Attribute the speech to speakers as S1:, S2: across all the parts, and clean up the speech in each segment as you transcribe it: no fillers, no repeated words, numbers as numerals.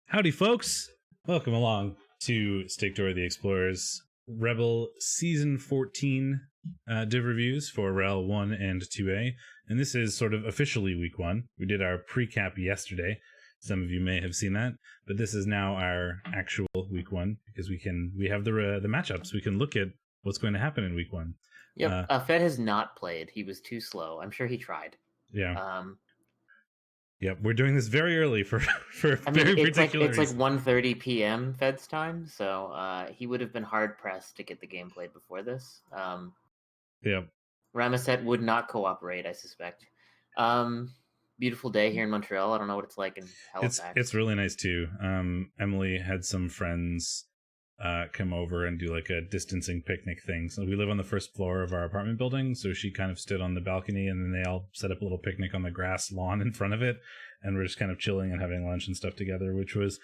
S1: Howdy, folks. Welcome along to SteakDora the Explorer's REBBL Season 14 div reviews for REL 1 and 2A. And this is sort of officially week 1. We did our pre-cap yesterday. Some of you may have seen that. But this is now our actual week 1 because we have the matchups. We can look at what's going to happen in week 1.
S2: Yep, Fed has not played. He was too slow. I'm sure he tried.
S1: Yeah. Yep, we're doing this very early for very particular
S2: it's like 1:30 p.m. Fed's time, so he would have been hard pressed to get the game played before this.
S1: Yep.
S2: Ramesset would not cooperate, I suspect. Beautiful day here in Montreal. I don't know what it's like in Halifax.
S1: It's really nice too. Emily had some friends come over and do like a distancing picnic thing. So we live on the first floor of our apartment building, so she kind of stood on the balcony and then they all set up a little picnic on the grass lawn in front of it, and we're just kind of chilling and having lunch and stuff together, which was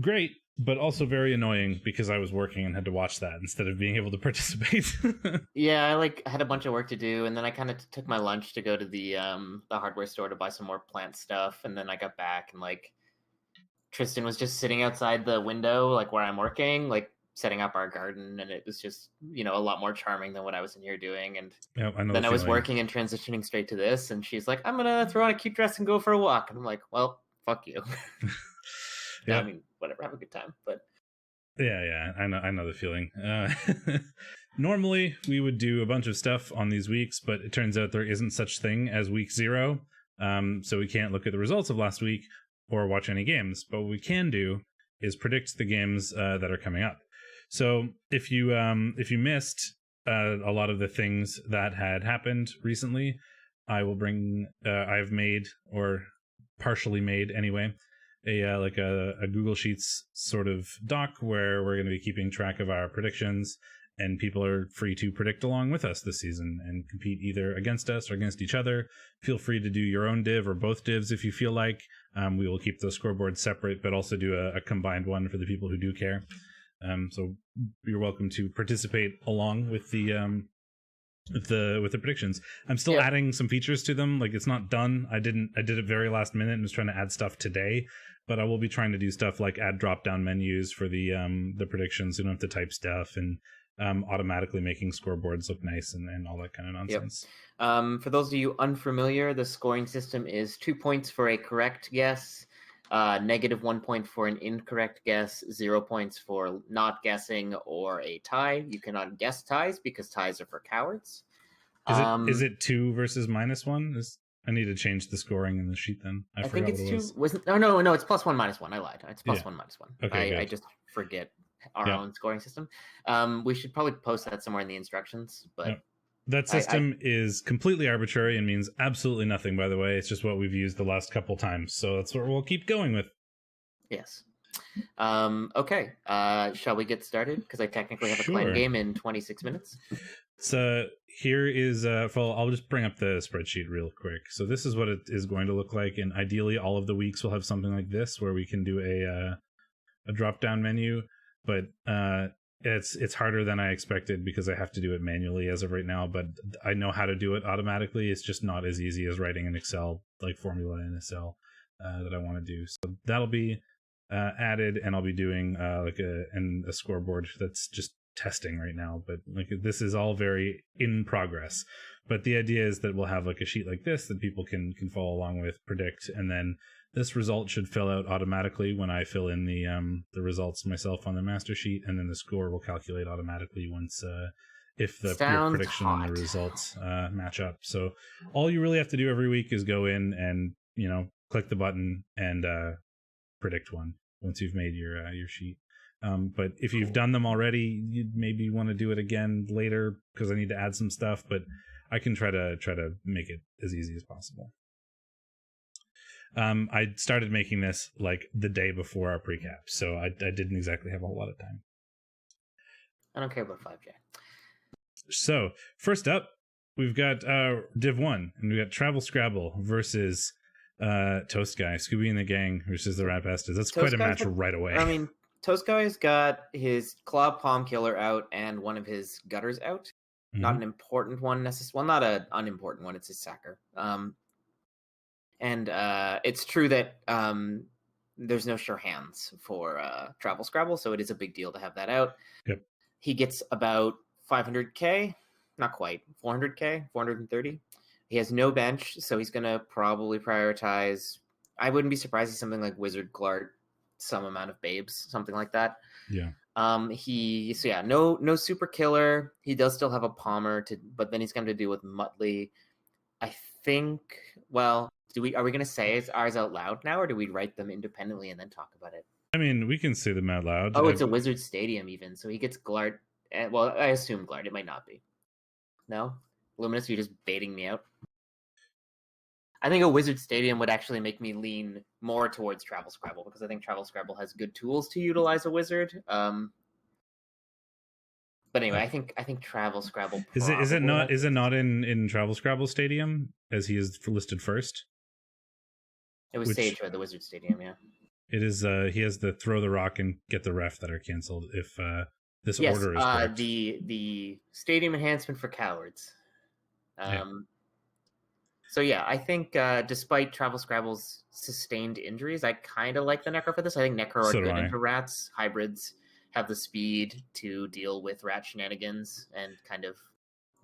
S1: great, but also very annoying because I was working and had to watch that instead of being able to participate.
S2: Yeah, I had a bunch of work to do, and then I kind of took my lunch to go to the hardware store to buy some more plant stuff, and then I got back and Tristan was just sitting outside the window, where I'm working, setting up our garden, and it was just, a lot more charming than what I was in here doing. And
S1: yep,
S2: then I was working and transitioning straight to this, and she's like, I'm gonna throw on a cute dress and go for a walk. And I'm like, well, fuck you.
S1: Yeah.
S2: I mean, whatever, have a good time. But
S1: yeah, I know the feeling. Normally we would do a bunch of stuff on these weeks, but it turns out there isn't such thing as week 0. So we can't look at the results of last week or watch any games, but what we can do is predict the games that are coming up. So if you missed a lot of the things that had happened recently, I will bring I've made, or partially made anyway, a Google Sheets sort of doc where we're going to be keeping track of our predictions, and people are free to predict along with us this season and compete either against us or against each other. Feel free to do your own div or both divs if you feel like. We will keep those scoreboards separate, but also do a combined one for the people who do care. So you're welcome to participate along with the predictions. I'm still adding some features to them. It's not done. I did it very last minute and was trying to add stuff today, but I will be trying to do stuff like add drop down menus for the predictions. You don't have to type stuff, and automatically making scoreboards look nice and all that kind of nonsense.
S2: Yep. For those of you unfamiliar, the scoring system is 2 points for a correct guess, -1 point for an incorrect guess, 0 points for not guessing or a tie. You cannot guess ties because ties are for cowards.
S1: Is it 2 versus -1? I need to change the scoring in the sheet then. I
S2: think it's 2. No, it's +1 -1. I lied. It's +1 -1.
S1: Okay,
S2: I just forget our own scoring system. We should probably post that somewhere in the instructions, but.
S1: Yep. That system is completely arbitrary and means absolutely nothing, by the way. It's just what we've used the last couple times, so that's what we'll keep going with.
S2: Yes. Okay. Shall we get started? Because I technically have a client game in 26 minutes.
S1: So here is, I'll just bring up the spreadsheet real quick. So this is what it is going to look like, and ideally all of the weeks will have something like this where we can do a drop-down menu, but it's harder than I expected because I have to do it manually as of right now, but I know how to do it automatically. It's just not as easy as writing an Excel, formula in Excel that I want to do. So that'll be added, and I'll be doing a scoreboard that's just testing right now, but this is all very in progress. But the idea is that we'll have a sheet like this that people can follow along with, predict, and then this result should fill out automatically when I fill in the results myself on the master sheet, and then the score will calculate automatically once if your prediction and the results match up. So all you really have to do every week is go in and click the button and predict one once you've made your sheet. But if you've done them already, you maybe want to do it again later because I need to add some stuff, but I can try to make it as easy as possible. I started making this the day before our pre-cap, so I didn't exactly have a whole lot of time.
S2: I don't care about 5J.
S1: So first up, we've got Div 1, and we've got Travel Scrabble versus Toast Guy, Scooby and the Gang versus the Rat Bastards. That's quite a match right away.
S2: I mean, Toast Guy's got his Claw Palm Killer out and one of his gutters out. Mm-hmm. Not an important one necessarily. Well, not an unimportant one. It's his sacker. And it's true that there's no sure hands for Travel Scrabble, so it is a big deal to have that out.
S1: Yep.
S2: He gets about 500k, not quite, 400k, 430. He has no bench, so he's going to probably prioritize. I wouldn't be surprised if something like Wizard Glart, some amount of Babes, something like that.
S1: Yeah.
S2: No super killer. He does still have a Palmer but then he's going to do with Muttley. I think. Well, are we going to say ours out loud now, or do we write them independently and then talk about it?
S1: I mean, we can say them out loud.
S2: Oh, it's a Wizard Stadium even, so he gets Glart. Well, I assume Glart. It might not be. No, Luminous, you're just baiting me out. I think a Wizard Stadium would actually make me lean more towards Travel Scrabble, because I think Travel Scrabble has good tools to utilize a wizard. But anyway, I think Travel Scrabble.
S1: Is it not in Travel Scrabble Stadium, as he is listed first?
S2: It was Sage or the Wizard Stadium, yeah.
S1: It is. He has the throw the rock and get the ref that are canceled if this order is correct.
S2: The stadium enhancement for cowards. So yeah, I think despite Travel Scrabble's sustained injuries, I kind of like the Necro for this. I think Necro are good into rats. Hybrids have the speed to deal with rat shenanigans and kind of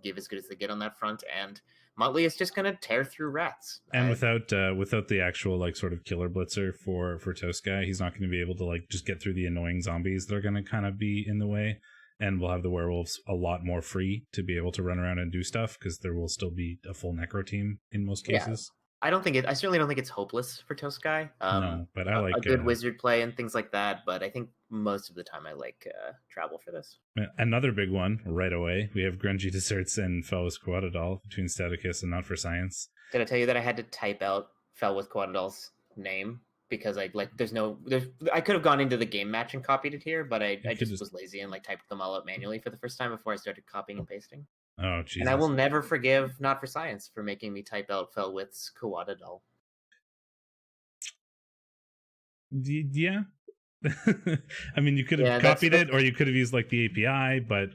S2: give as good as they get on that front. And Muttley is just going to tear through rats.
S1: And without the actual like sort of killer blitzer for Tosca, he's not going to be able to like just get through the annoying zombies that are going to kind of be in the way. And we'll have the werewolves a lot more free to be able to run around and do stuff, because there will still be a full Necro team in most cases.
S2: I certainly don't think it's hopeless for Toskai.
S1: No, but I like
S2: a good wizard play and things like that. But I think most of the time I like Travel for this.
S1: Another big one right away. We have Grungy Desserts and Fell with Quaddadal between Staticus and Not for Science.
S2: Did I tell you that I had to type out Fell with Quaddadal's name? Because I could have gone into the game match and copied it here, but I just was lazy and like typed them all out manually for the first time before I started copying and pasting.
S1: Oh, Jesus.
S2: And I will never forgive Not for Science for making me type out Felwith's Quaddadal.
S1: Yeah. I mean, you could have copied it, or you could have used like the API, but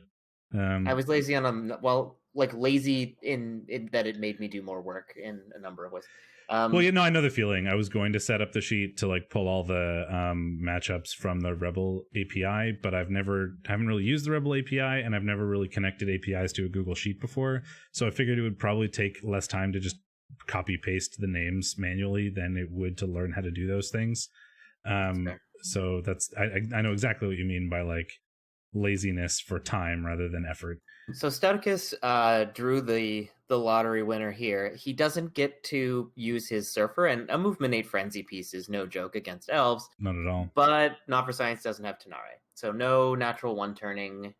S2: I was lazy lazy in that it made me do more work in a number of ways.
S1: I know the feeling. I was going to set up the sheet to like pull all the matchups from the REBBL API, but haven't really used the REBBL API, and I've never really connected APIs to a Google Sheet before. So I figured it would probably take less time to just copy paste the names manually than it would to learn how to do those things. So that's I know exactly what you mean by like laziness for time rather than effort.
S2: So Stauticus drew the lottery winner here. He doesn't get to use his Surfer, and a Movement 8 Frenzy piece is no joke against elves.
S1: Not at all.
S2: But Not for Science doesn't have Tanare. So no natural one turning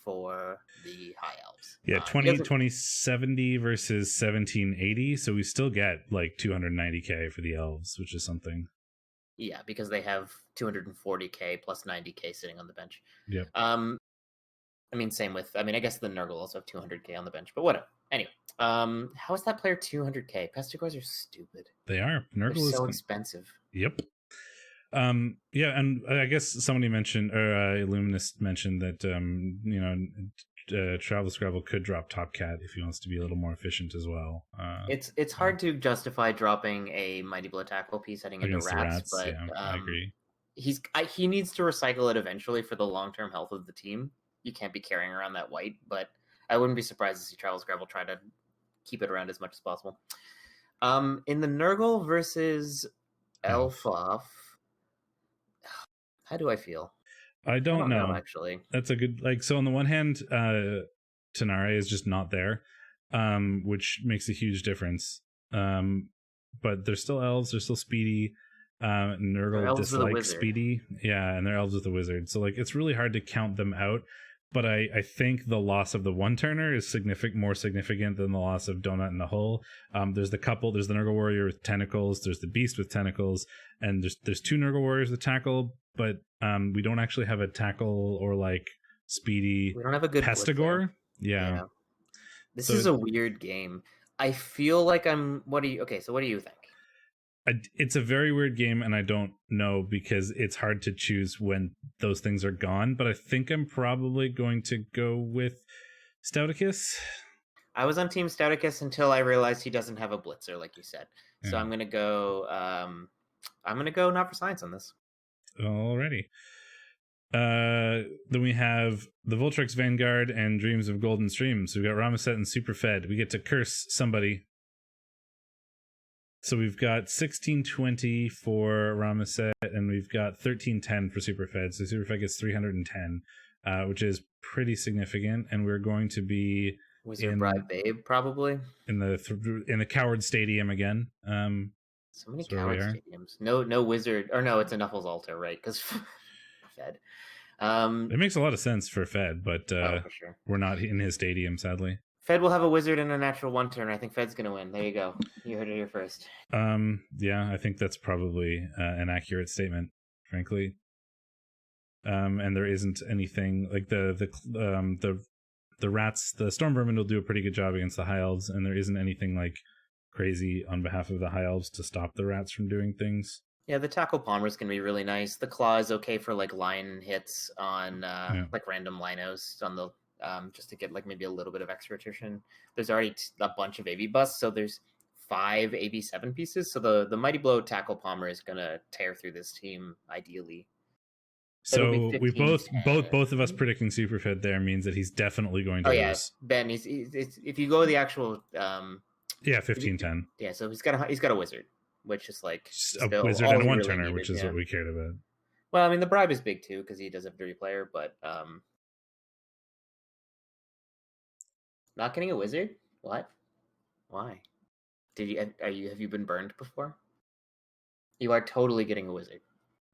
S2: for the high elves.
S1: Yeah, 2070 versus 1780. So we still get like 290k for the elves, which is something.
S2: Yeah, because they have 240k plus 90k sitting on the bench.
S1: Yep.
S2: I mean, same with, I guess the Nurgle also have 200k on the bench, but whatever. Anyway, how is that player 200k? Pestigores are stupid.
S1: They are.
S2: Nurgle is so expensive.
S1: Yep. Yeah, and I guess somebody mentioned, or Illuminist mentioned that, Travel Scrabble could drop Top Cat if he wants to be a little more efficient as well.
S2: It's hard to justify dropping a Mighty Blow Tackle piece heading into rats, but
S1: yeah, I agree.
S2: He needs to recycle it eventually for the long-term health of the team. You can't be carrying around that white, but I wouldn't be surprised to see Travel Scrabble try to keep it around as much as possible. In the Nurgle versus Elfoff, how do I feel?
S1: I don't know,
S2: actually.
S1: That's a good, so on the one hand, Tanare is just not there, which makes a huge difference. But they're still elves, they're still speedy. Nurgle dislikes speedy. Yeah, and they're elves with a wizard. So it's really hard to count them out. But I think the loss of the one-turner is more significant than the loss of Donut in the Hole. There's the Nurgle Warrior with tentacles, there's the Beast with tentacles, and there's two Nurgle Warriors with tackle, but we don't actually have a tackle or speedy.
S2: We don't have a good
S1: Pestigore. Yeah.
S2: This is a weird game. I feel like what do you think?
S1: It's a very weird game, and I don't know because it's hard to choose when those things are gone, but I think I'm probably going to go with Stauticus.
S2: I was on Team Stauticus until I realized he doesn't have a blitzer, like you said. So I'm going to go I'm gonna go not for science on this.
S1: Alrighty. Then we have the Voltrex Vanguard and Dreams of Golden Streams. We've got Ramaset and Superfed. We get to curse somebody. So we've got 1620 for Ramaset, and we've got 1310 for Superfed. So Superfed gets 310, which is pretty significant. And we're going to be
S2: Wizard Bride Babe, probably
S1: in the Coward Stadium again.
S2: So many Coward stadiums. No Wizard, or no, it's a Knuckles Altar, right? Because Fed.
S1: It makes a lot of sense for Fed, but
S2: for sure.
S1: We're not in his stadium, sadly.
S2: Fed will have a Wizard and a natural 1-turn. I think Fed's going to win. There you go. You heard it here first.
S1: Yeah, I think that's probably an accurate statement, frankly. And there isn't anything like the rats. The Storm Vermin will do a pretty good job against the High Elves, and there isn't anything like crazy on behalf of the High Elves to stop the rats from doing things.
S2: Yeah, the Tackle Palmer is going to be really nice. The Claw is okay for like line hits on like random linos on the just to get like maybe a little bit of extra attrition. There's already a bunch of AV busts, so there's 5 AV7 pieces. So the Mighty Blow Tackle Palmer is going to tear through this team ideally.
S1: So we both of us predicting Superfed there means that he's definitely going to lose.
S2: Yeah, Ben. He's if you go the actual
S1: 15-10.
S2: Yeah, so he's got a Wizard, which is like
S1: a Wizard and a 1-turner, which is what we cared about.
S2: Well, I mean the bribe is big too because he does have dirty player, but not getting a Wizard? What? Why? Have you been burned before? You are totally getting a Wizard.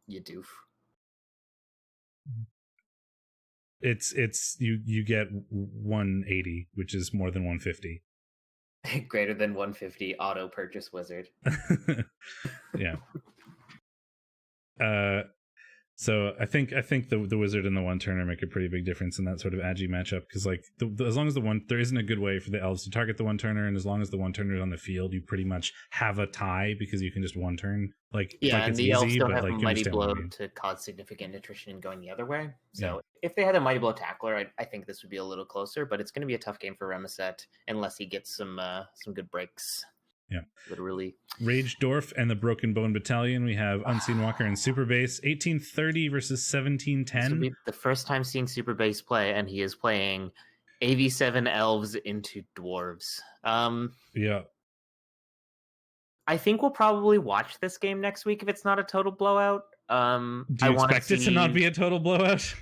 S2: You doof.
S1: It's you get 180, which is more than 150.
S2: Greater than 150 auto purchase Wizard.
S1: Yeah. So I think the Wizard and the 1-turner make a pretty big difference in that sort of agi matchup, because like as long as there isn't a good way for the Elves to target the 1-turner, and as long as the 1-turner is on the field, you pretty much have a tie because you can just 1-turn.
S2: And the Elves don't have a Mighty Blow to cause significant attrition going the other way. So if they had a Mighty Blow Tackler, I think this would be a little closer, but it's going to be a tough game for Ramaset unless he gets some good breaks.
S1: Yeah.
S2: Literally.
S1: Rage Dwarf and the Broken Bone Battalion. We have Unseen Walker and Super Base. 1830 versus 1710.
S2: This will be the first time seeing Super Base play, and he is playing AV7 Elves into Dwarves.
S1: Yeah.
S2: I think we'll probably watch this game next week if it's not a total blowout.
S1: Do you expect it to not be a total blowout?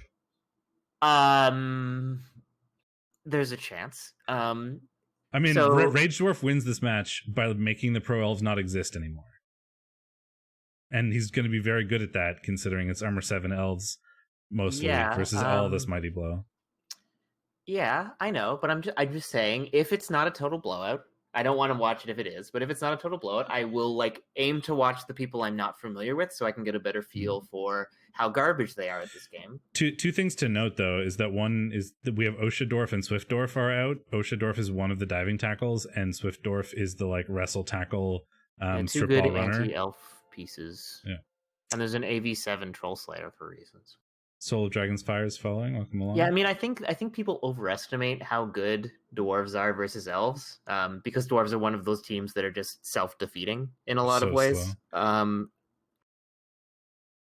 S2: There's a chance.
S1: I mean, Rage Dwarf wins this match by making the Pro Elves not exist anymore. And he's going to be very good at that, considering it's Armor 7 Elves mostly versus all this Mighty Blow.
S2: Yeah, I know, but I'm just saying, if it's not a total blowout, I don't want to watch it if it is, but if it's not a total blowout, I will aim to watch the people I'm not familiar with so I can get a better feel for how garbage they are at this game.
S1: Two things to note, though, is that one is that we have Oshadorf and Swiftdorf are out. Oshadorf is one of the diving tackles, and Swiftdorf is the wrestle tackle
S2: two
S1: strip
S2: good
S1: ball runner.
S2: Anti-elf pieces.
S1: Yeah.
S2: And there's an AV7 Troll Slayer for reasons.
S1: Soul of Dragon's Fire is following. Welcome along.
S2: Yeah, I mean, I think people overestimate how good dwarves are versus elves, because dwarves are one of those teams that are just self-defeating in a lot of ways.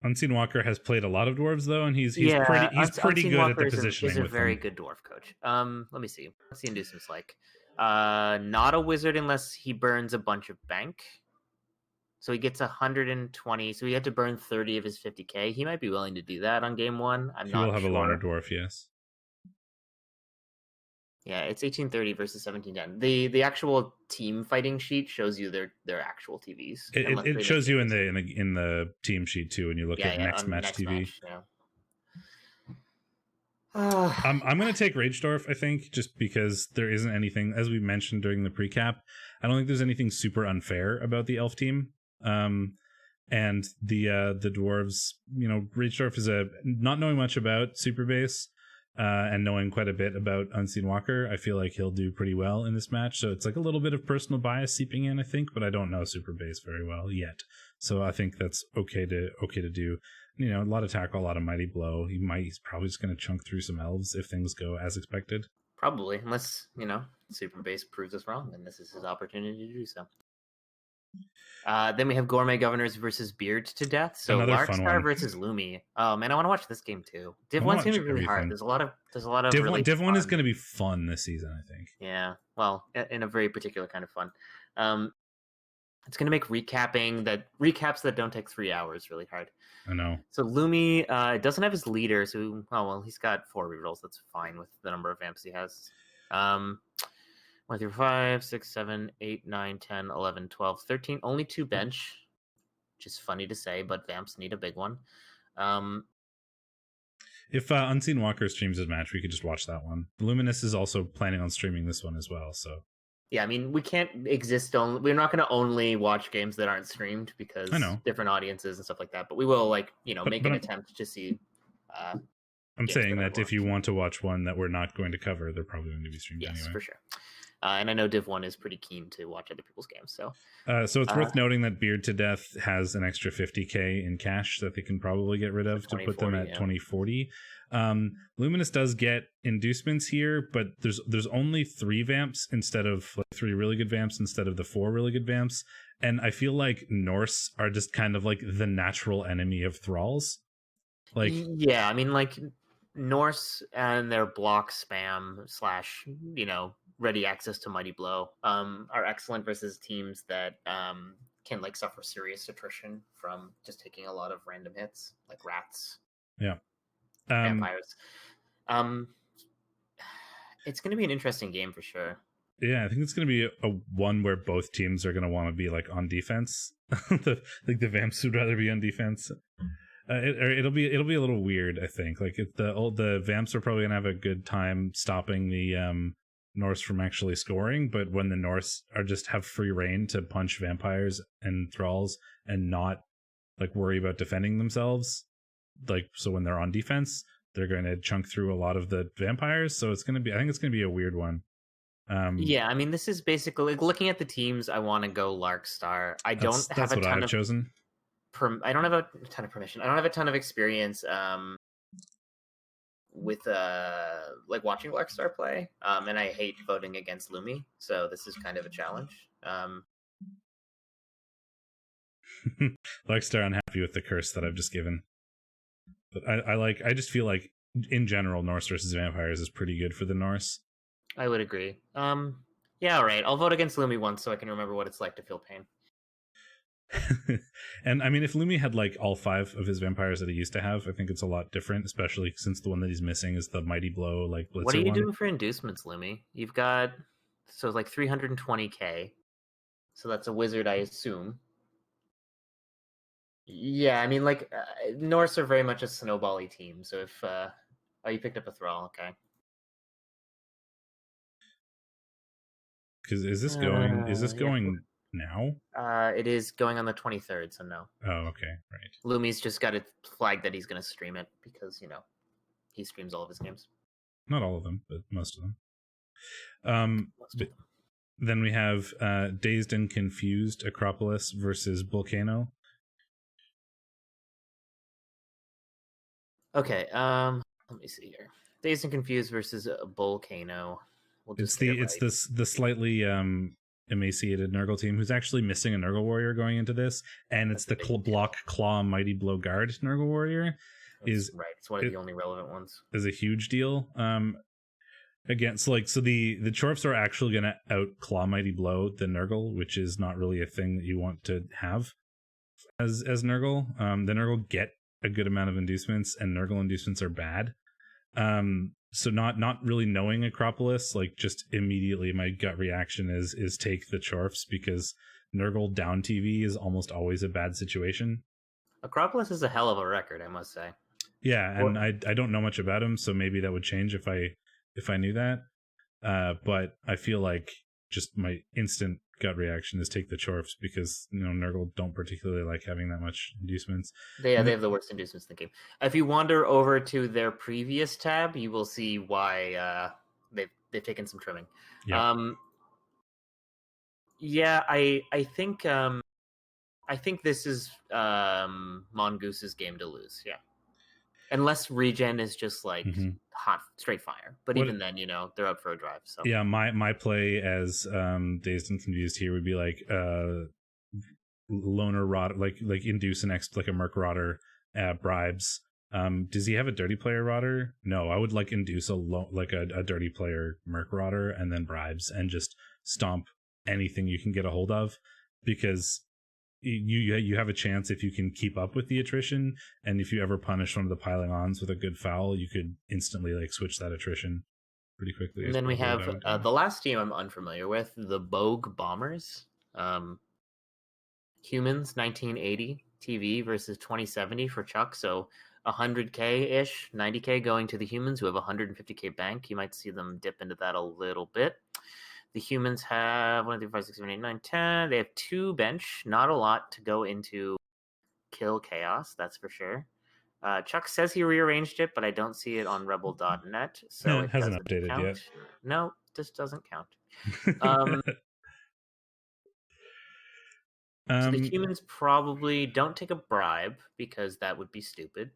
S1: Unseen Walker has played a lot of dwarves though, and he's pretty good at the positioning.
S2: He's a very good dwarf coach. Let me see. Let's see inducements like. Not a wizard unless he burns a bunch of bank. So he gets 120. So he had to burn 30 of his 50k. He might be willing to do that on game one. He will have
S1: a loner dwarf, yes.
S2: Yeah, it's 1830 versus 1710. The actual team fighting sheet shows you their actual TVs.
S1: It shows you in the team sheet too when you look at next match TV. I'm going to take Ragedorf, I think, just because there isn't anything, as we mentioned during the precap, I don't think there's anything super unfair about the elf team. And the dwarves, Ragedorf is not knowing much about Super Base, and knowing quite a bit about Unseen Walker. I feel like he'll do pretty well in this match. So it's like a little bit of personal bias seeping in, I think, but I don't know Super Base very well yet. So I think that's okay to do. A lot of tackle, a lot of mighty blow. He's probably just going to chunk through some elves if things go as expected.
S2: Probably, unless, Super Base proves us wrong, and this is his opportunity to do so. Then we have Gourmet Governors versus Beard to Death. So
S1: Another fun
S2: Larkstar
S1: one.
S2: versus Lumi. Oh man, I want to watch this game too. Div
S1: I
S2: 1's
S1: watch
S2: gonna be really hard.
S1: everything.
S2: There's a lot of
S1: Div 1 is
S2: fun-
S1: going to be fun this season, I think.
S2: Yeah, well, in a very particular kind of fun. It's gonna make recaps that don't take 3 hours really hard.
S1: I know.
S2: So Lumi doesn't have his leader, so he's got 4 rerolls. That's fine with the number of vamps he has. 1 through 5, 6, 7, 8, 9, 10, 11, 12, 13. Only 2 bench, which is funny to say, but vamps need a big one.
S1: If Unseen Walker streams his match, we could just watch that one. Luminous is also planning on streaming this one as well, so.
S2: Yeah, I mean, we can't exist only. We're not going to only watch games that aren't streamed because different audiences and stuff like that. But we will, make an attempt to see.
S1: I'm saying that if you want to watch one that we're not going to cover, they're probably going to be streamed anyway.
S2: Yes, for sure. And I know Div 1 is pretty keen to watch other people's games. So
S1: it's worth noting that Beard to Death has an extra 50k in cash that they can probably get rid of to put them at 2040. Luminous does get inducements here, but there's only 3 vamps instead of 3 really good vamps instead of the 4 really good vamps. And I feel like Norse are just kind of like the natural enemy of Thralls.
S2: Yeah, I mean, Norse and their block spam / ready access to Mighty Blow are excellent versus teams that can suffer serious attrition from just taking a lot of random hits, like rats.
S1: Yeah.
S2: Vampires. It's going to be an interesting game for sure.
S1: Yeah, I think it's going to be a one where both teams are going to want to be on defense. The vamps would rather be on defense. It'll be a little weird, I think. The vamps are probably gonna have a good time stopping the Norse from actually scoring, but when the Norse are just have free reign to punch vampires and thralls and not worry about defending themselves, so when they're on defense, they're going to chunk through a lot of the vampires. So I think it's gonna be a weird one.
S2: Yeah, I mean, this is basically looking at the teams. I want to go Larkstar. I don't have a ton of
S1: chosen.
S2: I don't have a ton of permission. I don't have a ton of experience with watching Larkstar play, and I hate voting against Lumi, so this is kind of a challenge.
S1: Larkstar unhappy with the curse that I've just given, but I just feel like in general Norse versus vampires is pretty good for the Norse.
S2: I would agree. Yeah, all right. I'll vote against Lumi once so I can remember what it's like to feel pain.
S1: And I mean, if Lumi had all 5 of his vampires that he used to have, I think it's a lot different, especially since the one that he's missing is the Mighty Blow Blitzer.
S2: What are you doing for inducements, Lumi? You've got 320k, so that's a wizard, I assume. Yeah, I mean, Norse are very much a snowbally team, so if you picked up a Thrall, okay.
S1: Because is this going now?
S2: It is going on the 23rd, so no.
S1: Oh, okay, right.
S2: Lumi's just got it flagged that he's going to stream it because, he streams all of his games.
S1: Not all of them, but most of them. Then we have Dazed and Confused Acropolis versus Volcano.
S2: Okay, let me see here. Dazed and Confused versus Volcano.
S1: It's the slightly emaciated Nurgle team who's actually missing a Nurgle warrior going into this, and it's the block claw Mighty Blow Guard Nurgle warrior. It's
S2: one of the only relevant ones.
S1: Is a huge deal. Again, so the Chorfs are actually going to out claw Mighty Blow the Nurgle, which is not really a thing that you want to have as Nurgle. The Nurgle get a good amount of inducements, and Nurgle inducements are bad. So not really knowing Acropolis, just immediately my gut reaction is take the Chorfs, because Nurgle down TV is almost always a bad situation.
S2: Acropolis is a hell of a record, I must say.
S1: Yeah, and I don't know much about him, so maybe that would change if I knew that. But I feel like just my instant gut reaction is take the Chorfs, because Nurgle don't particularly like having that much inducements.
S2: They have the worst inducements in the game. If you wander over to their previous tab, you will see why they've taken some trimming.
S1: Yeah.
S2: I think this is Mongoose's game to lose. Yeah, unless regen is just hot straight fire. But even then, they're out for a drive. So
S1: yeah, my play as Dazed and Confused here would be loner rot, like induce an like a merc rotter bribes. Does he have a dirty player rotter? No, I would like induce a dirty player merc rotter and then bribes and just stomp anything you can get a hold of, because you have a chance if you can keep up with the attrition, and if you ever punish one of the piling ons with a good foul, you could instantly like switch that attrition pretty quickly.
S2: And then we have the last team I'm unfamiliar with, the Bogue Bombers. Humans 1980 TV versus 2070 for Chuck. So 100K ish, 90K going to the humans who have 150K bank. You might see them dip into that a little bit. The humans have 1, 2, 3, 4, 5, 6, 7, 8, 9, 10. They have 2 bench, not a lot to go into kill chaos, that's for sure. Chuck says he rearranged it, but I don't see it on rebel.net. So
S1: it hasn't updated
S2: count.
S1: Yet.
S2: No, this doesn't count. So the humans probably don't take a bribe because that would be stupid.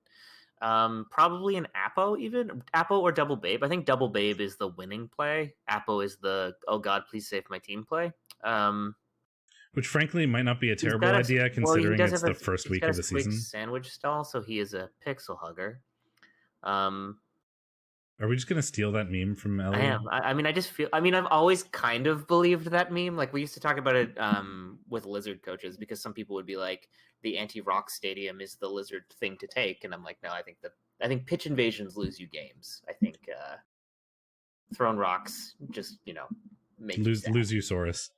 S2: Probably an Apo, even Apo or Double Babe. I think Double Babe is the winning play. Apo is the oh god, please save my team play.
S1: Which frankly might not be a terrible idea considering it's the first week of the season.
S2: Sandwich stall, so he is a pixel hugger.
S1: Are we just gonna steal that meme from Ellie?
S2: I am. I mean, I just feel. I mean, I've always kind of believed that meme. Like we used to talk about it with Lizard coaches, because some people would be like, the anti-rock stadium is the Lizard thing to take, and I'm like, no, I think pitch invasions lose you games. I think thrown rocks just make
S1: lose you Saurus.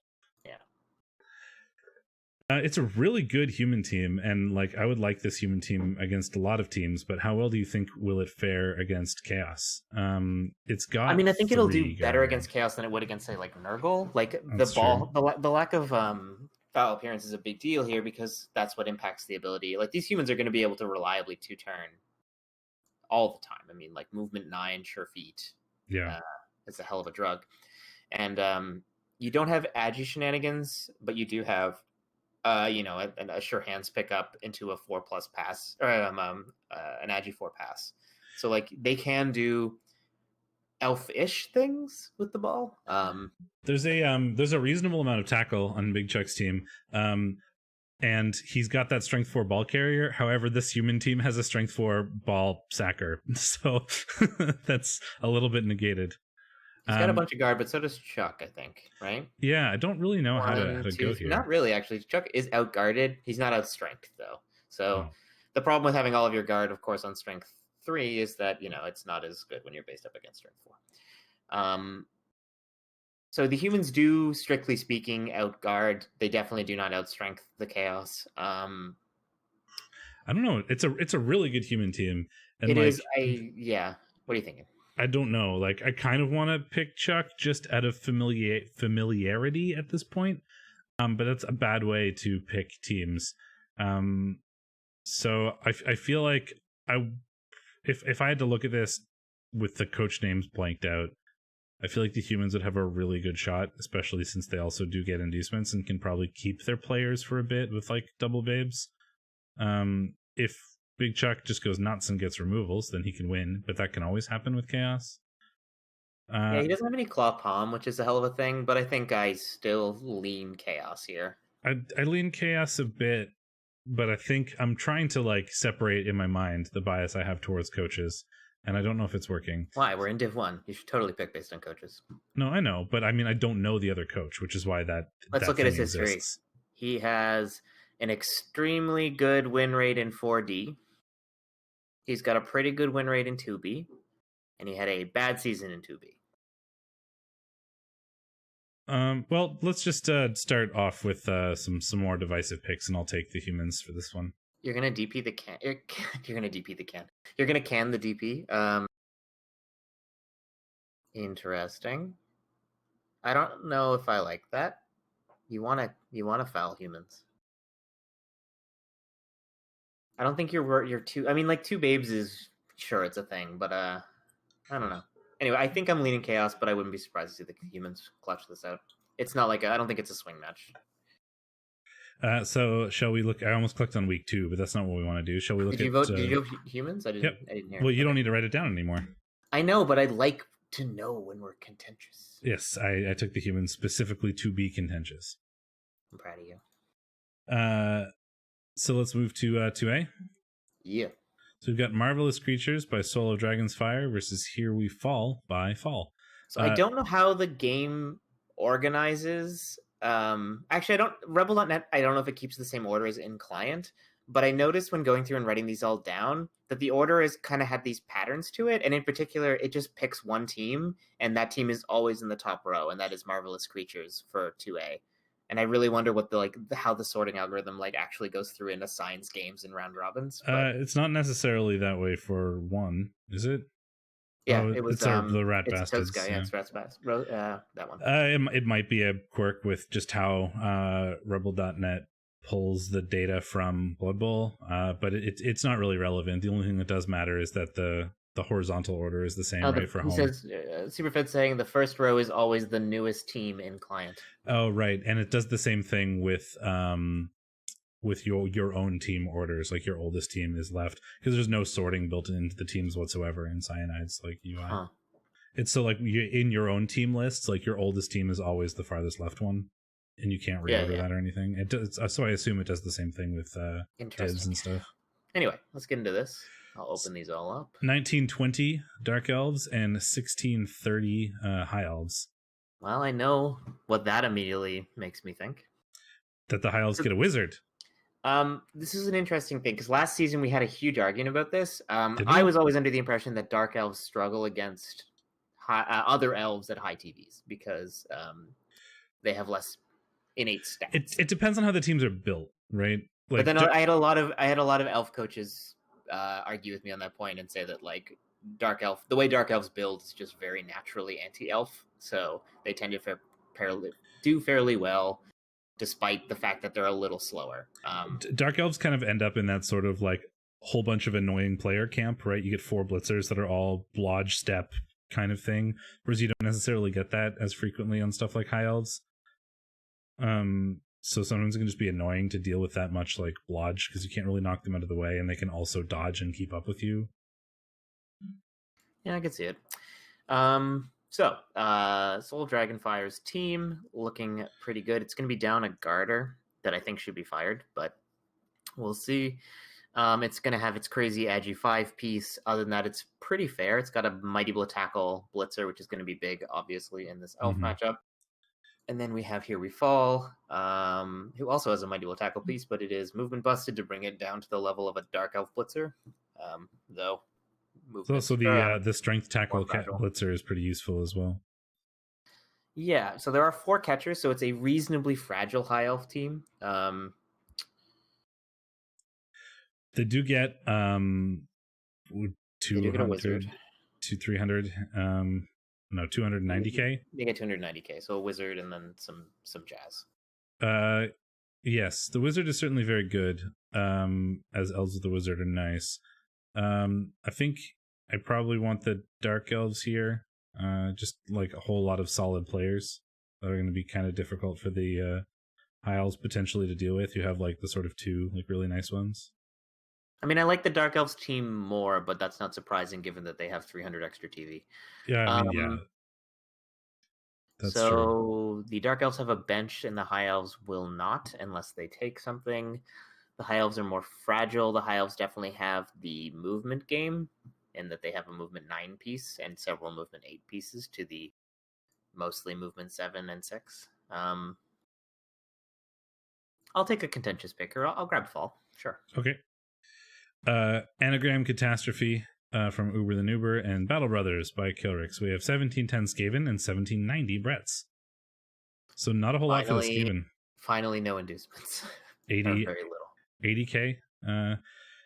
S1: It's a really good human team, and like I would like this human team against a lot of teams, but how well do you think will it fare against Chaos? It's got.
S2: I mean, I think it'll do better against Chaos than it would against, say, like Nurgle. Like the lack of foul appearance is a big deal here, because that's what impacts the ability. Like these humans are going to be able to reliably 2-turn all the time. I mean, like movement 9, sure feet.
S1: Yeah,
S2: it's a hell of a drug, and you don't have agi shenanigans, but you do have. A sure hands pickup into a 4+ pass, or an agi 4 pass. So like they can do elf-ish things with the ball.
S1: There's a reasonable amount of tackle on Big Chuck's team, and he's got that strength 4 ball carrier. However, this human team has a strength 4 ball sacker, so that's a little bit negated.
S2: He's got a bunch of guard, but so does Chuck, I think, right?
S1: Yeah, I don't really know how to go here.
S2: Not really, actually. Chuck is outguarded. He's not out strength, though. So the problem with having all of your guard, of course, on strength 3 is that, it's not as good when you're based up against strength 4. So the humans do, strictly speaking, outguard. They definitely do not outstrength the chaos.
S1: I don't know. It's a really good human team. And
S2: it is. Yeah. What are you thinking?
S1: I don't know. Like, I kind of want to pick Chuck just out of familiarity at this point. But that's a bad way to pick teams. So I feel like if I had to look at this with the coach names blanked out, I feel like the humans would have a really good shot, especially since they also do get inducements and can probably keep their players for a bit with like double babes. If Big Chuck just goes nuts and gets removals, then he can win, but that can always happen with Chaos.
S2: Yeah, he doesn't have any claw palm, which is a hell of a thing, but I think I still lean Chaos here.
S1: I lean Chaos a bit, but I think I'm trying to like separate in my mind the bias I have towards coaches, and I don't know if it's working.
S2: Why? We're in Div 1. You should totally pick based on coaches.
S1: No, I know, but I mean, I don't know the other coach, which is why
S2: Let's look at his history. He has an extremely good win rate in 4D. He's got a pretty good win rate in 2B, and he had a bad season in 2B.
S1: Well, let's just start off with some more divisive picks, and I'll take the humans for this one.
S2: You're gonna DP the can. You're gonna DP the can. You're gonna can the DP. Interesting. I don't know if I like that. You wanna foul humans. I don't think you're too. I mean, like 2 babes is sure it's a thing, but I don't know. Anyway, I think I'm leaning Chaos, but I wouldn't be surprised to see the humans clutch this out. It's not like I don't think it's a swing match.
S1: So shall we look? I almost clicked on week 2, but that's not what we want to do. Shall we look?
S2: Did you vote? Did you vote humans? I didn't.
S1: Yep.
S2: I didn't hear.
S1: Well, you don't need to write it down anymore.
S2: I know, but I'd like to know when we're contentious.
S1: Yes, I took the humans specifically to be contentious.
S2: I'm proud of you.
S1: So let's move to 2A.
S2: Yeah.
S1: So we've got Marvelous Creatures by Soul of Dragon's Fire versus Here We Fall by Fall.
S2: So I don't know how the game organizes. Actually, I don't. Rebel.net, I don't know if it keeps the same order as in client, but I noticed when going through and writing these all down that the order is kind of had these patterns to it, and in particular, it just picks one team, and that team is always in the top row, and that is Marvelous Creatures for 2A. And I really wonder what how the sorting algorithm actually goes through and assigns games in round robins.
S1: It's not necessarily that way for 1, is it?
S2: Yeah, it was
S1: it's the Rat
S2: it's
S1: Bastards.
S2: Toad's guy, yeah, it's Rat Bastards. That one.
S1: It might be a quirk with just how Rebel.net pulls the data from Blood Bowl, but it's not really relevant. The only thing that does matter is that the horizontal order is the same, right, for home.
S2: He says, Superfed saying the first row is always the newest team in client.
S1: Oh, right, and it does the same thing with your own team orders. Like your oldest team is left because there's no sorting built into the teams whatsoever in Cyanide's UI. Huh. It's so in your own team lists, your oldest team is always the farthest left one, and you can't reorder that or anything. It does, so I assume it does the same thing with divs and stuff.
S2: Anyway, let's get into this. I'll open these all up.
S1: 1920 Dark Elves and 1630 High Elves.
S2: Well, I know what that immediately makes me think.
S1: That the High Elves get a wizard.
S2: This is an interesting thing because last season we had a huge argument about this. I was always under the impression that Dark Elves struggle against other elves at high TVs because they have less innate stats.
S1: It depends on how the teams are built, right?
S2: But then I had a lot of elf coaches argue with me on that point and say that the way Dark Elves build is just very naturally anti-elf, so they tend to do fairly well, despite the fact that they're a little slower.
S1: Dark Elves kind of end up in that sort of whole bunch of annoying player camp, right? You get 4 blitzers that are all blodge step kind of thing, whereas you don't necessarily get that as frequently on stuff like High Elves. So sometimes it can just be annoying to deal with that much blodge because you can't really knock them out of the way, and they can also dodge and keep up with you.
S2: Yeah, I can see it. So, Soul Dragonfire's team looking pretty good. It's going to be down a Garter that I think should be fired, but we'll see. It's going to have its crazy Agi 5-piece. Other than that, it's pretty fair. It's got a Mighty Blow Tackle Blitzer, which is going to be big, obviously, in this Elf matchup. And then we have Here We Fall, who also has a Mighty Blow Tackle piece, but it is movement busted to bring it down to the level of a Dark Elf Blitzer, though.
S1: So the Strength Tackle Blitzer is pretty useful as well.
S2: Yeah, so there are 4 catchers, so it's a reasonably fragile High Elf team.
S1: They do get 200 to 300. No, 290k.
S2: They get 290k, so a wizard and then some jazz.
S1: Yes, the wizard is certainly very good. As elves of the wizard are nice. I think I probably want the Dark Elves here. Just a whole lot of solid players that are going to be kind of difficult for the High Elves potentially to deal with. You have the sort of 2 really nice ones.
S2: I mean, I like the Dark Elves team more, but that's not surprising given that they have 300 extra TV.
S1: Yeah, I mean, yeah.
S2: That's true. The Dark Elves have a bench, and the High Elves will not unless they take something. The High Elves are more fragile. The High Elves definitely have the movement game, in that they have a movement 9-piece and several movement 8 pieces to the mostly movement 7 and 6. I'll take a contentious picker. I'll grab Fall. Sure.
S1: Okay. Anagram Catastrophe from Uber the Nuber and Battle Brothers by Kilrix. We have 1710 Skaven and 1790 Bretts. So not a whole lot for the Skaven.
S2: Finally, no inducements.
S1: 80,
S2: very little.
S1: 80k.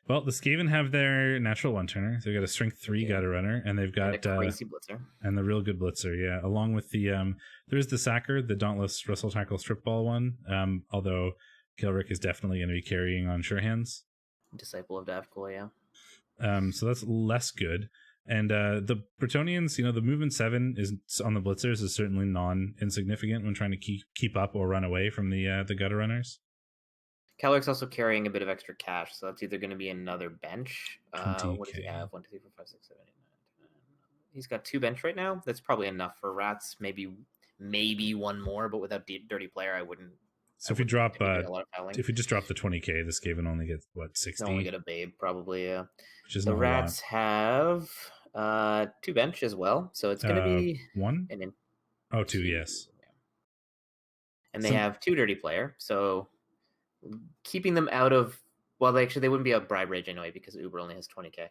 S1: Well, the Skaven have their natural 1-turner. They've got a strength 3 gutter runner, and they've got
S2: a crazy blitzer.
S1: And the real good blitzer, yeah. Along with the there's the Sacker, the Dauntless Wrestle Tackle Strip Ball one. Although Kilrick is definitely going to be carrying on Sure Hands.
S2: Disciple of Davkul, yeah.
S1: So that's less good. And the Bretonians, the movement 7 is on the blitzers is certainly non-insignificant when trying to keep up or run away from the gutter runners.
S2: Keller's also carrying a bit of extra cash, so that's either going to be another bench. What does he have? 1, 2, 3, 4, 5, 6, 7, 8, 9, 10. He's got 2 bench right now. That's probably enough for Rats. Maybe one more, but without Dirty Player, I wouldn't
S1: So if we drop,
S2: a lot of fouling.
S1: if we just drop the 20k, this Skaven only gets what 60.
S2: They'll only get a babe probably. Yeah.
S1: Which is
S2: the rats have 2 bench as well, so it's going to be
S1: 1. Oh, 2. Yes.
S2: Yeah. And they have 2 dirty player, so keeping them out of. Well, they wouldn't be a bribe rage anyway because Uber only has 20k.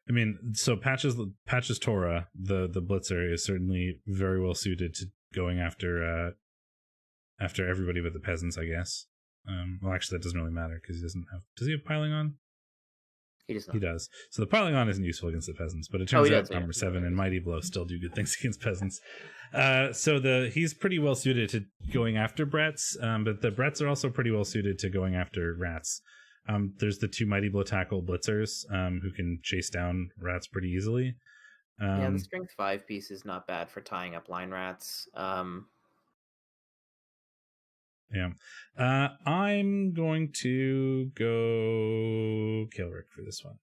S1: I mean, so Patch's Torah, the blitzer, is certainly very well suited to going after everybody but the peasants, I guess. Well, actually, that doesn't really matter because he doesn't have. Does he have piling on?
S2: He does not.
S1: He does. So the piling on isn't useful against the peasants, but it turns out Armor 7 and Mighty Blow still do good things against peasants. So he's pretty well suited to going after brats, but the brats are also pretty well suited to going after rats. There's the 2 Mighty Blow tackle blitzers who can chase down rats pretty easily.
S2: Yeah, the strength 5 piece is not bad for tying up line rats.
S1: Yeah. I'm going to go Kilrick for this one.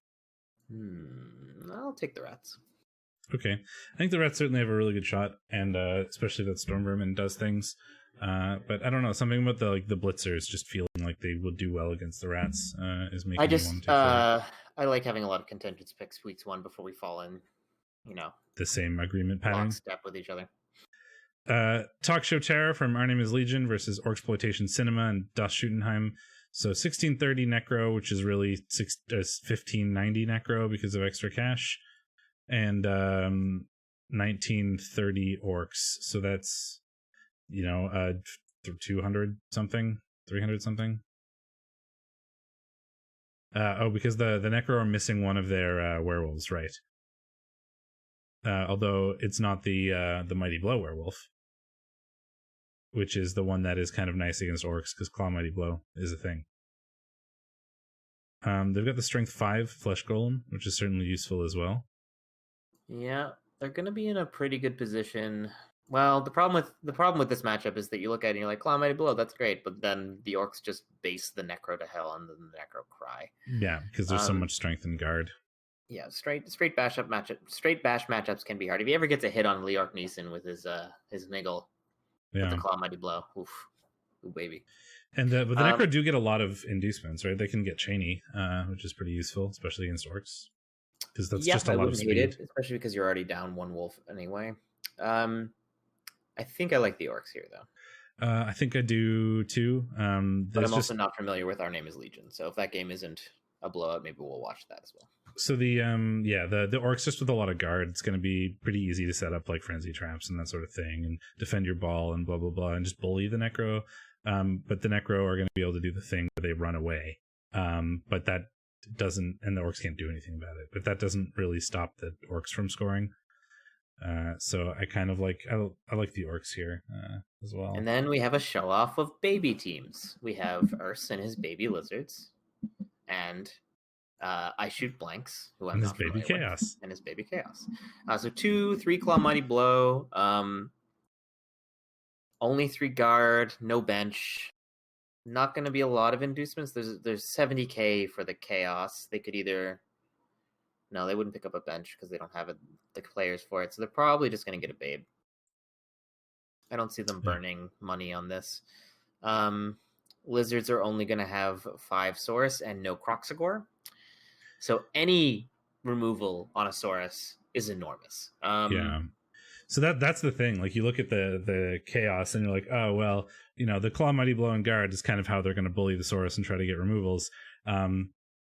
S2: I'll take the rats.
S1: Okay. I think the rats certainly have a really good shot, and especially that Storm Vermin does things. But I don't know, something about the blitzers just feeling like they will do well against the rats is making me want to.
S2: I like having a lot of contingents picks weeks 1 before we fall in,
S1: the same agreement pattern.
S2: Step with each other.
S1: Talk Show Terror from Our Name is Legion versus Orcsploitation Cinema and Das Schuttenheim. So 1630 Necro, which is really 1590 Necro because of extra cash, and 1930 Orcs. So that's 200 something, 300 something. Because the Necro are missing one of their werewolves, right? Although it's not the Mighty Blow werewolf, which is the one that is kind of nice against orcs because Claw Mighty Blow is a thing. They've got the Strength 5 Flesh Golem, which is certainly useful as well.
S2: Yeah, they're going to be in a pretty good position. Well, the problem with this matchup is that you look at it and you're like, Claw Mighty Blow, that's great, but then the orcs just base the Necro to hell and then the Necro cry.
S1: Yeah, because there's so much strength in guard.
S2: Yeah, straight bash matchups can be hard. If he ever gets a hit on Leorc Neeson with his niggle, with the Claw Mighty Blow, ooh baby.
S1: And but the Necro do get a lot of inducements, right? They can get chainy, which is pretty useful, especially against orcs, because that's just a lot of speed.
S2: Especially because you're already down 1 wolf anyway. I think I like the orcs here though.
S1: I think I do too. But
S2: I'm also not familiar with Our Name is Legion, so if that game isn't a blowout, maybe we'll watch that as well.
S1: So the orcs just with a lot of guard, it's going to be pretty easy to set up like frenzy traps and that sort of thing, and defend your ball and blah blah blah, and just bully the Necro. But the Necro are going to be able to do the thing where they run away. But that doesn't, and the orcs can't do anything about it. But that doesn't really stop the orcs from scoring. So I kind of like I like the orcs here as well.
S2: And then we have a show off of baby teams. We have Urs and his baby lizards, and I Shoot Blanks, who I'm not
S1: baby chaos
S2: with, and his baby chaos. So 2 3 Claw Mighty Blow, only 3 guard, no bench. Not going to be a lot of inducements. There's 70k for the chaos. They could either. No, they wouldn't pick up a bench because they don't have the players for it. So they're probably just going to get a babe. I don't see them burning money on this. Lizards are only going to have 5 Saurus and no Croxagore. So any removal on a Saurus is enormous.
S1: So that's the thing. Like you look at the chaos and you're like, oh well, the Claw Mighty Blow and guard is kind of how they're going to bully the Saurus and try to get removals.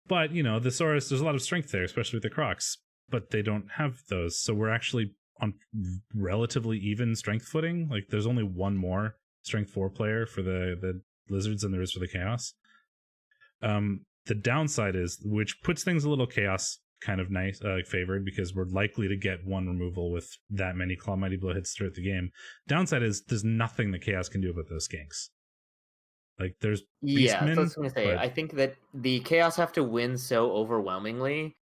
S1: But the Saurus, there's a lot of strength there, especially with the Crocs, but they don't have those. So we're actually on relatively even strength footing. Like there's only one more strength 4 player for the lizards than there is for the chaos. The downside is, which puts things a little chaos kind of nice, favored, because we're likely to get 1 removal with that many Claw Mighty Blow hits throughout the game. Downside is there's nothing the chaos can do about those skinks. Like there's Beastmen,
S2: so I was going to say, I think that the chaos have to win so overwhelmingly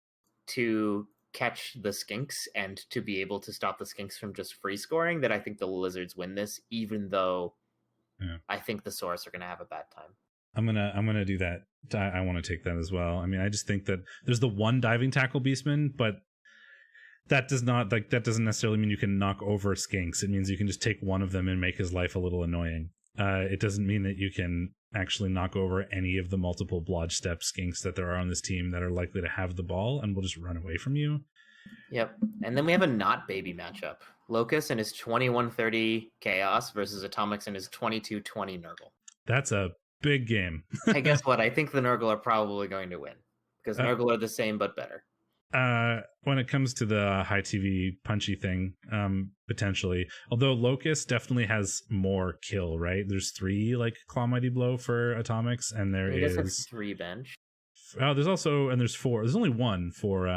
S2: to catch the skinks and to be able to stop the skinks from just free scoring that I think the lizards win this, even though I think the Saurus are going to have a bad time.
S1: I'm gonna do that. I want to take that as well. I mean, I just think that there's the 1 diving tackle Beastman, but that doesn't necessarily mean you can knock over skinks. It means you can just take one of them and make his life a little annoying. It doesn't mean that you can actually knock over any of the multiple blodge step skinks that there are on this team that are likely to have the ball and will just run away from you.
S2: Yep. And then we have a not baby matchup. Locust and his 2130 Chaos versus Atomics and his 2220 Nurgle.
S1: That's a big game.
S2: Hey, guess what? I think the Nurgle are probably going to win because Nurgle are the same but better.
S1: When it comes to the high TV punchy thing, potentially. Although Locust definitely has more kill, right? There's 3 like Claw Mighty Blow for Atomics, and there is
S2: 3 bench.
S1: Oh, there's 4. There's only 1 for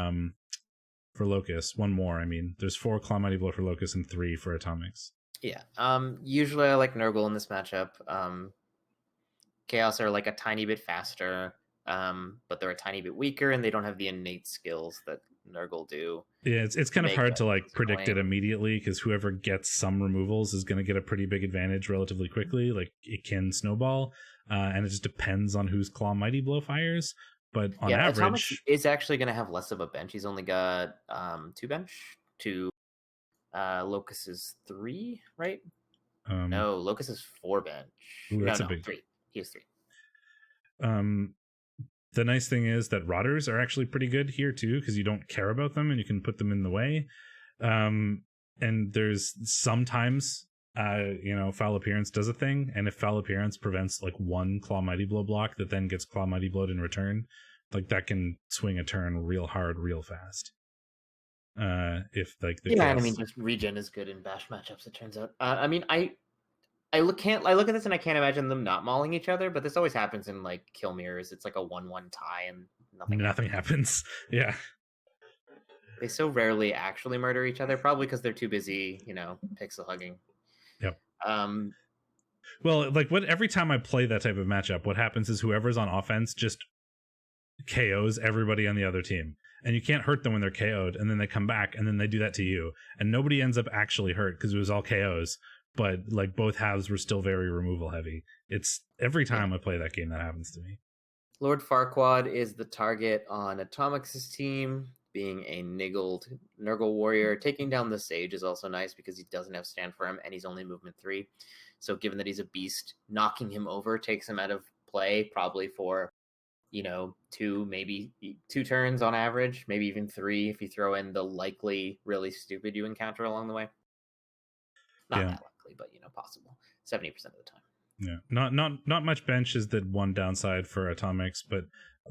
S1: Locust. 1 more. I mean, there's 4 Claw Mighty Blow for Locust and 3 for Atomics.
S2: Yeah. Usually I like Nurgle in this matchup. Chaos are like a tiny bit faster. But they're a tiny bit weaker, and they don't have the innate skills that Nurgle do.
S1: Yeah, it's kind of hard to like predict it immediately because whoever gets some removals is going to get a pretty big advantage relatively quickly. Like it can snowball, and it just depends on whose Claw Mighty Blow fires. But on average,
S2: Atomic is actually going to have less of a bench. He's only got 2 bench. Locust is 3, right? No, Locust is 4 bench.
S1: Ooh, that's
S2: no, 3. He has 3.
S1: The nice thing is that Rotters are actually pretty good here too, because you don't care about them and you can put them in the way. And there's sometimes, Foul Appearance does a thing, and if Foul Appearance prevents like 1 Claw Mighty Blow block that then gets Claw Mighty Blowed in return, like that can swing a turn real hard, real fast. If like the
S2: just regen is good in bash matchups. It turns out. I look at this and I can't imagine them not mauling each other, but this always happens in like kill mirrors. It's like a 1-1 tie and nothing happens.
S1: Yeah.
S2: They so rarely actually murder each other, probably because they're too busy, pixel hugging.
S1: Yep. Well, like every time I play that type of matchup, what happens is whoever's on offense just KOs everybody on the other team. And you can't hurt them when they're KO'd, and then they come back and then they do that to you. And nobody ends up actually hurt because it was all KOs. But like both halves were still very removal heavy. It's every time I play that game that happens to me.
S2: Lord Farquaad is the target on Atomics' team, being a Nurgle warrior. Taking down the Sage is also nice because he doesn't have stand for him and he's only movement 3. So given that he's a beast, knocking him over takes him out of play probably for 2, maybe 2 turns on average, maybe even 3 if you throw in the likely really stupid you encounter along the way. Not that likely, but possible 70% of the time.
S1: Yeah, not much bench is the one downside for Atomics, but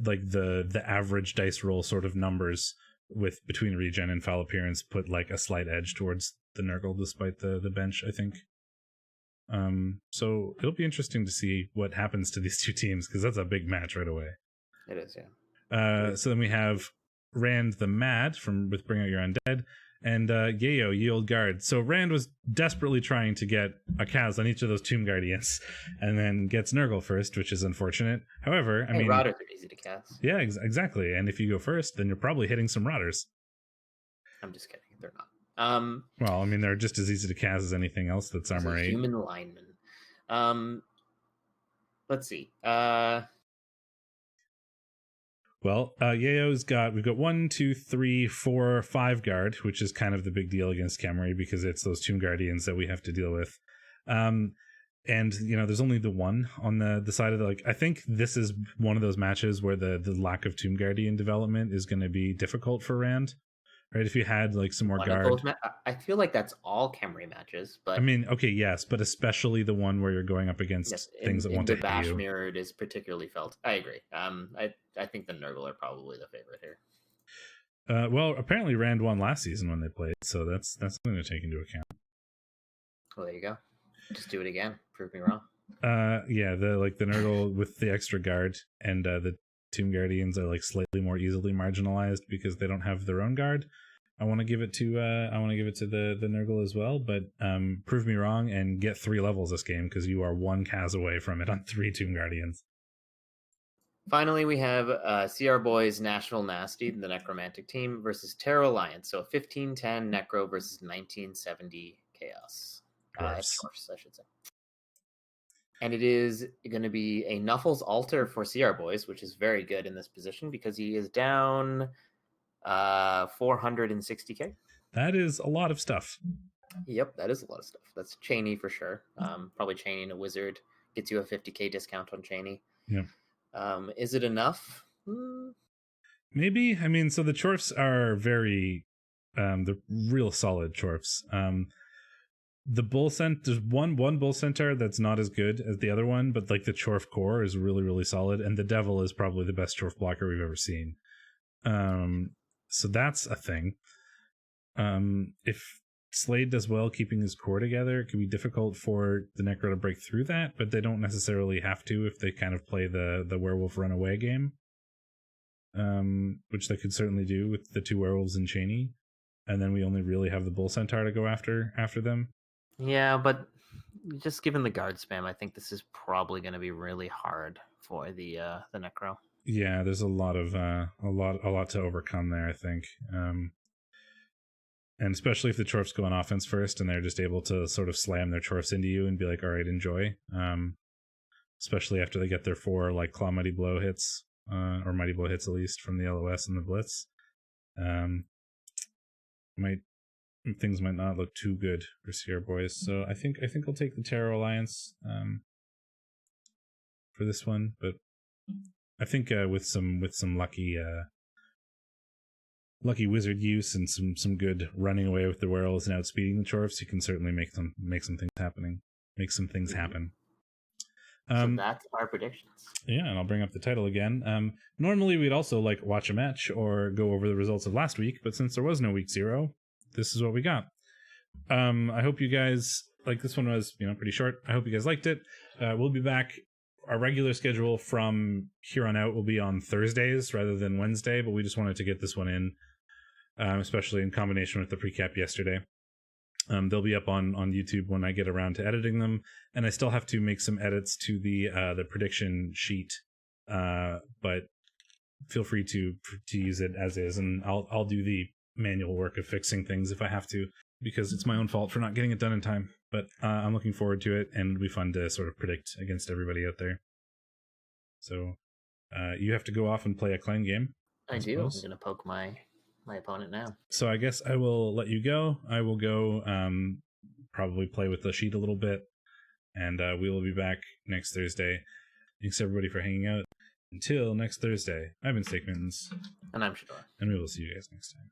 S1: like the average dice roll sort of numbers with between regen and Foul Appearance put like a slight edge towards the Nurgle despite the bench, I think. So it'll be interesting to see what happens to these 2 teams because that's a big match right away.
S2: It is, yeah.
S1: So then we have Rand the Mad with Bring Out Your Undead, and Yayo, Ye Old Guard. So Rand was desperately trying to get a Kaz on each of those Tomb Guardians, and then gets Nurgle first, which is unfortunate. However,
S2: Rotters are easy to cast.
S1: Yeah, exactly. And if you go first, then you're probably hitting some Rotters.
S2: I'm just kidding. They're not.
S1: Well, they're just as easy to cast as anything else that's Armor 8.
S2: Human lineman. Let's see.
S1: Well, Yayo's we've got 1, 2, 3, 4, 5 guard, which is kind of the big deal against Camry because it's those Tomb Guardians that we have to deal with. And there's only the one on the side of I think this is one of those matches where the lack of Tomb Guardian development is going to be difficult for Rand. Right, if you had like some more guard.
S2: I feel like that's all Camry matches, but
S1: okay, yes, but especially the one where you're going up against things that want to hit you.
S2: The Bash mirrored is particularly felt. I agree. I think the Nurgle are probably the favorite here.
S1: Well, apparently Rand won last season when they played, so that's something to take into account.
S2: Well, there you go. Just do it again. Prove me wrong.
S1: Yeah, the Nurgle with the extra guard and the Tomb Guardians are like slightly more easily marginalized because they don't have their own guard. I want to give it to the Nurgle as well, but prove me wrong and get 3 levels this game because you are 1 Kaz away from it on 3 Tomb Guardians.
S2: Finally, we have CR Boys National Nasty, the Necromantic team, versus Terra Alliance. So 1510 Necro versus 1970 Chaos. Course, I should say. And it is going to be a Nuffles Altar for CR Boys, which is very good in this position because he is down 460k.
S1: That is a lot of stuff.
S2: Yep, that is a lot of stuff. That's Cheney for sure. Probably Cheney and a wizard gets you a 50k discount on Cheney.
S1: Yeah.
S2: Is it enough?
S1: Maybe. I mean, so the chorfs are very, they're real solid chorfs. The bull there's one bull centaur that's not as good as the other one, but like the chorf core is really, really solid, and the devil is probably the best chorf blocker we've ever seen. So that's a thing. If Slade does well keeping his core together, it can be difficult for the Necro to break through that, but they don't necessarily have to if they kind of play the werewolf runaway game, which they could certainly do with the two werewolves and Cheney, and then we only really have the bull centaur to go after them.
S2: Yeah, but just given the guard spam, I think this is probably going to be really hard for the Necro.
S1: Yeah, there's a lot to overcome there, I think. And especially if the chorfs go on offense first and they're just able to sort of slam their chorfs into you and be like, all right, enjoy. Especially after they get their 4 like claw mighty blow hits, or mighty blow hits at least from the LOS and the blitz. Things might not look too good for Sierra Boys. So I think I'll take the Terror Alliance for this one, but I think with some lucky wizard use and some good running away with the werewolves and outspeeding the chorfs, you can certainly make some things happen.
S2: So that's our predictions.
S1: Yeah, and I'll bring up the title again. Normally we'd also like watch a match or go over the results of last week, but since there was no week 0, this is what we got. I hope you guys like this one. Was pretty short. I hope you guys liked it. We'll be back. Our regular schedule from here on out will be on Thursdays rather than Wednesday, but we just wanted to get this one in, especially in combination with the precap yesterday. They'll be up on YouTube when I get around to editing them, and I still have to make some edits to the prediction sheet. But feel free to use it as is, and I'll do the manual work of fixing things if I have to, because it's my own fault for not getting it done in time. But I'm looking forward to it, and it'll be fun to sort of predict against everybody out there. So you have to go off and play a clan game.
S2: I do. I'm going to poke my opponent now.
S1: So I guess I will let you go. I will go probably play with the sheet a little bit, and we will be back next Thursday. Thanks everybody for hanging out. Until next Thursday, I've been Steakmittens.
S2: And I'm Shadorra.
S1: And we will see you guys next time.